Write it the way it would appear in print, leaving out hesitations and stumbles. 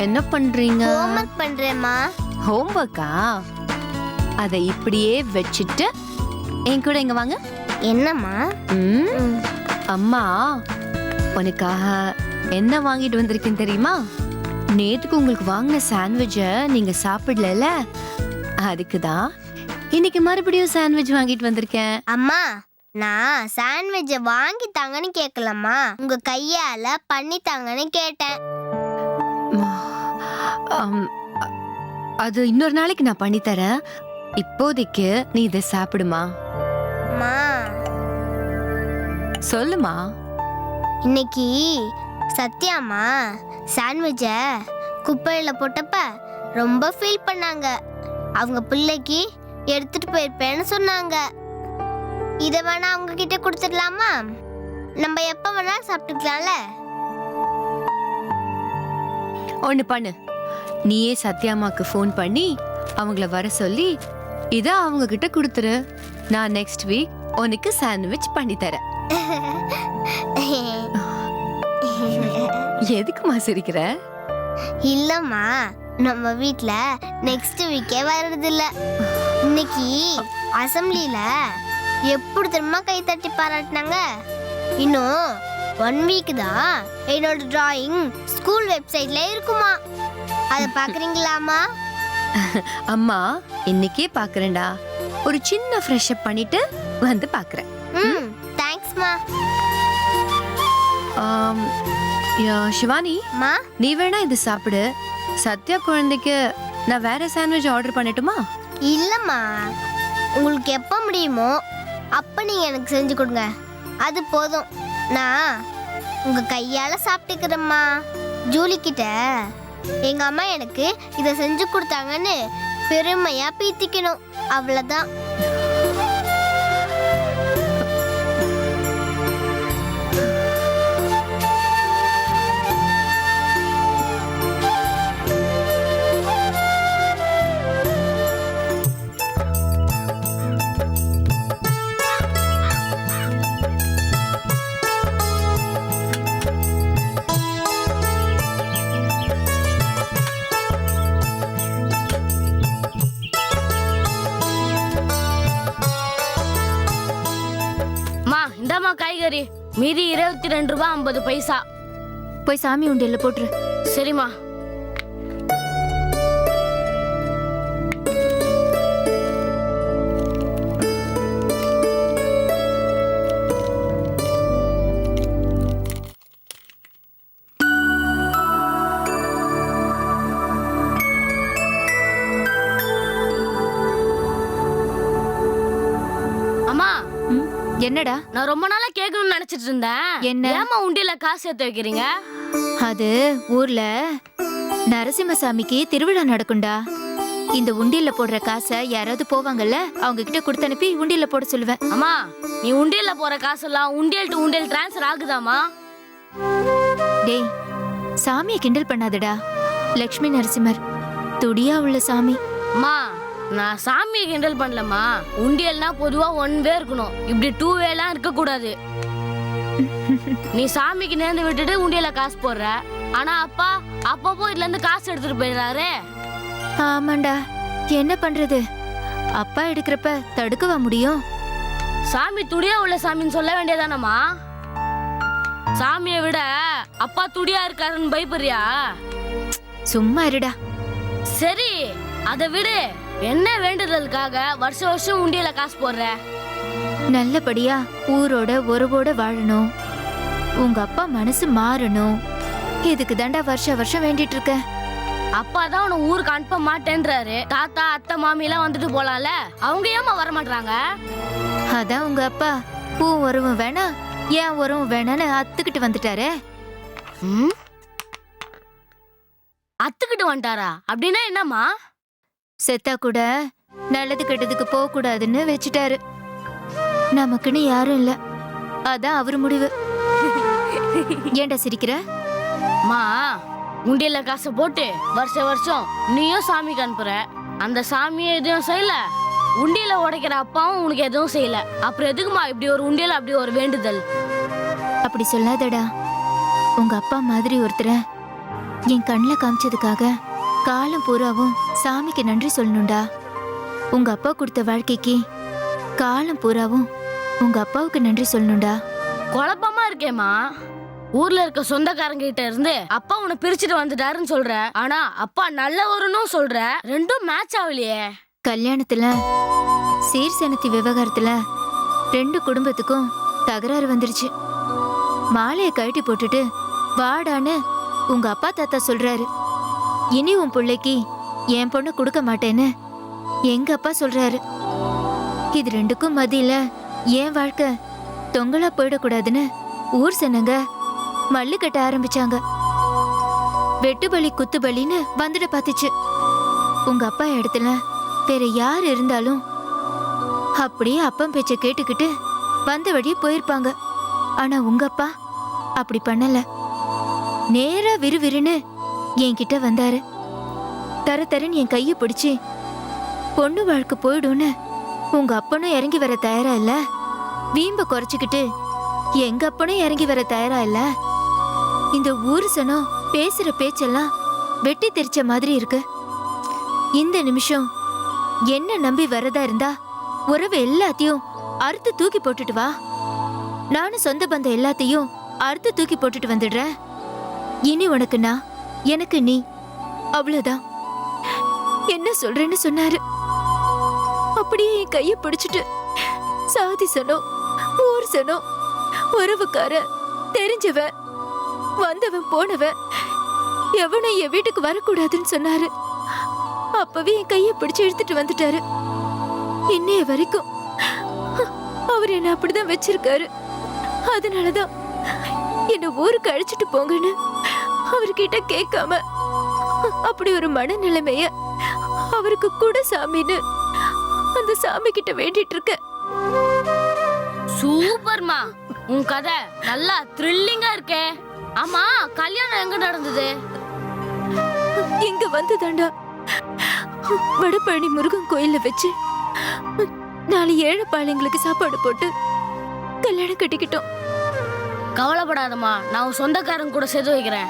என்ன பண்றீங்க? ஹோம்வொர்க் பண்றேம்மா. ஹோம்வொர்க்கா? அதை இப்படியே வச்சுட்டு என் கூட இங்க வாங்க. என்னம்மா? அம்மா உனக்காக என்ன வாங்கிட்டு வந்திருக்கேன் தெரியுமா? நேத்துக்கு உங்களுக்கு வாங்கின சாண்ட்விட்சை நீங்க சாப்பிடல, அதுக்குதான் இன்னைக்கு மறுபடியும் சாண்ட்விச் வாங்கிட்டு வந்திருக்கேன். அம்மா, நான் சாண்ட்விட்சை வாங்கி தாங்கன்னு கேட்கலம்மா, உங்க கையால பண்ணி தாங்கன்னு கேட்டேன். அது இன்னொரு நாளைக்கு நான் பண்ணி தரேன். இப்போதைக்கு நீ இதை சாப்பிடுமா. சொல்லுமா. இன்னைக்கு சத்யாமா சாண்ட்விட்சை குப்பையில போட்டப்ப ரொம்ப ஃபீல் பண்ணாங்க. அவங்க பிள்ளைக்கு எடுத்துட்டு போயிருப்பேன்னு சொன்னாங்க. இதை வேணா அவங்க கிட்ட கொடுத்துடலாமா? நம்ம எப்ப வேணா சாப்பிட்டுக்கலாம்ல. ஒண்ணு பண்ணு, நீயே சத்யாமாக்கு ஃபோன் பண்ணி அவங்கள வர சொல்லி இத அவங்க கிட்ட கொடுத்துரு. நான் நெக்ஸ்ட் வீக் உனக்கு சாண்ட்விச் பண்ணி தரேன். எதுக்குமா சிரிக்கிற? இல்லம்மா, நம்ம வீட்ல நெக்ஸ்ட் வீக்கே வர்றது இல்ல. இன்னைக்கு அசம்பிளில எப்படி தெரியுமா கை தட்டி பாராட்டினாங்க. இன்னும் 1 வீக் தான் என்னோட டிராயிங் ஸ்கூல் வெப்சைட்ல இருக்குமா. அத பாக்குறீங்களாமா? அம்மா இன்னைக்கே பாக்குறேன்டா. ஒரு சின்ன ஃப்ரெஷ் அப் பண்ணிட்டு வந்து பாக்குறேன். தேங்க்ஸ்மா. சிவானி, நீ வேணா இது சாப்பிடு. சத்யா குழந்தைக்கு நான் வேற சாண்ட்விச் ஆர்டர் பண்ணட்டுமா? இல்லம்மா, உங்களுக்கு எப்ப முடியுமோ அப்ப நீங்க எனக்கு செஞ்சு கொடுங்க, அது போதும். நான் உங்க கையால சாப்பிட்டுக்கிறேம்மா. ஜூலி கிட்ட எங்க அம்மா எனக்கு இதை செஞ்சு கொடுத்தாங்கன்னு பெருமையா பீத்திக்கணும், அவ்வளவுதான். காய்கறி மீதி 22 ரூபாய் 50 பைசா. போய் சாமி உண்டியல்ல போட்டுரு. சரிம்மா. என்னடா? நான் ரொம்ப நாளா கேட்கணும்னு நினைச்சிட்டு இருந்தேன். என்ன? ஏமா உண்டியல காசு சேர்த்து வைக்கிறீங்க? அது ஊர்ல நரசிம்மசாமிக்கு திருவிழா நடக்கும்டா. இந்த உண்டியல்ல போடுற காசை யாராவது போவாங்கல்ல, அவங்க கிட்ட கொடுத்து அனுப்பி உண்டியல்ல போட சொல்லுவேன். அம்மா, நீ உண்டியல்ல போற காசெல்லாம் உண்டியல் டு உண்டியல் டிரான்ஸ்ஃபர் ஆகுதாமா? டேய், சாமியை கிண்டல் பண்ணாதடா. லட்சுமி நரசிம்மர் துடியா உள்ள சாமி. அம்மா, நான் சாமியை கிண்டல் பண்ணலமா. உண்டியல்னா பொதுவா 1 வே இருக்கணும், இப்படி 2 வேலாம் இருக்க கூடாது. நீ சாமிக்கு நேர்ந்து விட்டுட்டு உண்டியல காசு போடுற, ஆனா அப்பா அப்பப்போ இதுல இருந்து காசு எடுத்துட்டு போயிடுறாரு. ஆமாண்டா, என்ன பண்றது? அப்பா எடுக்கிறப்ப தடுக்கவா முடியும்? சாமி துடியா உள்ள சாமின்னு சொல்ல வேண்டியதானம்மா. சாமியை விட அப்பா துடியா இருக்காருன்னு பயப்படுறியா? சும்மா இருடா. சரி, அதை விடு. என்ன வேண்டுதலுக்காக வருஷம் வருஷம் உண்டியல காசு போடுற? நல்லபடியா ஊரோட உறவோட வாழணும், உங்க அப்பா மனசு மாறணும். இதுக்கு தாண்டா வருஷம் வருஷம் வேண்டிட்டு இருக்க. அப்பா தான் உன ஊருக்கு அனுப்ப மாட்டேன்றாரு. தாத்தா அத்தை மாமி எல்லாம் வந்துட்டு போலாம்ல, அவங்க ஏமா வர மாட்டாங்க? அதான் உங்க அப்பா பூ உறவும் வேணா ஏன் உறவும் வேணான்னு அத்துக்கிட்டு வந்துட்டாரே. அத்துக்கிட்டு வந்துட்டாரா? அப்படின்னா என்னம்மா? செத்தா கூட நல்லது கெட்டதுக்கு போக கூடாதுன்னு வச்சுட்டாரு. நமக்குன்னு யாரும் இல்ல, அதான் அவரு முடிவு. ஏன்டா சிரிக்கிற? மா, உண்டியல்ல காசை போட்டு வருஷம் வருஷம் நீயும் சாமிக்கு அனுப்புற. அந்த சாமியை எதுவும் செய்யல, உண்டியல உடைக்கிற அப்பாவும் உனக்கு எதுவும் செய்யல. அப்புறம் எதுக்குமா இப்படி ஒரு உண்டியல், அப்படி ஒரு வேண்டுதல்? அப்படி சொல்லாதடா. உங்க அப்பா மாதிரி ஒருத்தரை என் கண்ணில் காமிச்சதுக்காக காலம் பூராவும் சாமிக்கு நன்றி சொல்லணும்டா. உங்க அப்பா கொடுத்த வாழ்க்கைக்கு காலம் பூராவும் உங்க அப்பாவுக்கு நன்றி சொல்லணும்டா. குழப்பமா இருக்கேம்மா. ஊர்ல இருக்க சொந்தக்காரங்க கிட்ட இருந்து அப்பா உன்னை பிரிச்சுட்டு வந்துட்டாருன்னு சொல்ற, ஆனா அப்பா நல்லவருன்னு சொல்ற. ரெண்டும் மேட்ச் ஆகலையே. கல்யாணத்துல சீர்சனத்தி விவகாரத்துல 2 குடும்பத்துக்கும் தகராறு வந்துருச்சு. மாலையை கழட்டி போட்டுட்டு வாடான்னு உங்க அப்பா தாத்தா சொல்றாரு. இனி உன் பிள்ளைக்கு என் பொண்ணு கொடுக்க மாட்டேன்னு எங்க அப்பா சொல்றாரு. இது 2க்கும் மத்தியில என் வாழ்க்கை தொங்கலா போயிடக்கூடாதுன்னு ஊர் சனங்க மல்லு கட்ட ஆரம்பிச்சாங்க. வெட்டுபலி குத்துபலின்னு வந்துட பாத்துச்சு. உங்க அப்பா இடத்துல வேற யார் இருந்தாலும் அப்படியே அப்பம் பேச்ச கேட்டுக்கிட்டு வந்த வழியே போயிருப்பாங்க. ஆனா உங்க அப்பா அப்படி பண்ணல. நேரா விறுவிறுன்னு என்கிட்ட வந்தாரு. தரன்னு என் கைய பிடிச்சு பொண்ணு வாழ்க்கை போயிடும்னு உங்க அப்பனும் இறங்கி வர தயாரா இல்ல, வீம்ப குறைச்சுக்கிட்டு எங்க அப்பனும் இறங்கி வர தயாரா இல்ல. இந்த ஊரு சனம் பேசுற பேச்செல்லாம் வெட்டி தெரிச்ச மாதிரி இருக்கு. இந்த நிமிஷம் என்ன நம்பி வரதா இருந்தா உறவு எல்லாத்தையும் அறுத்து தூக்கி போட்டுட்டு வா. நானும் சொந்த பந்தம் எல்லாத்தையும் அறுத்து தூக்கி போட்டுட்டு வந்துடுறேன். இனி உனக்கு நான், எனக்கு நீ, அவ்வளவுதான். என்ன சொல்றேன்னு சொன்னாரு. அப்படியே என் கைய பிடிச்சிட்டு சாதி சனம், ஊர் சனம், உறவுக்கார, தெரிஞ்சவன், வந்தவன் போனவன் எவனும் என் வீட்டுக்கு வரக்கூடாதுன்னு சொன்னாரு. அப்பவே என் கைய பிடிச்சு எடுத்துட்டு வந்துட்டாரு. இன்னைய வரைக்கும் அவர் என்ன அப்படிதான் வச்சிருக்காரு. அதனாலதான் என்ன ஊருக்கு அழைச்சிட்டு போங்கன்னு அவர்கிட்ட கேட்காம அப்படி ஒரு மனநிலைமைய அவருக்கு கூட சாமின்னு அந்த சாமி கிட்ட வேண்டிட்டு இருக்க. சூப்பர்மா, உன் கதை நல்லா த்ரில்லிங்கா இருக்கே. ஆமா, கல்யாணம் எங்க நடந்தது? இங்க வந்துதாண்டா வடபழனி முருகன் கோயில்ல வச்சு 4 ஏழை பாளையங்களுக்கு சாப்பாடு போட்டு கல்யாணம் கட்டிக்கிட்டோம். கவலைப்படாதம்மா, நான் உன் சொந்தக்காரங்க கூட சேர்த்து வைக்கிறேன்.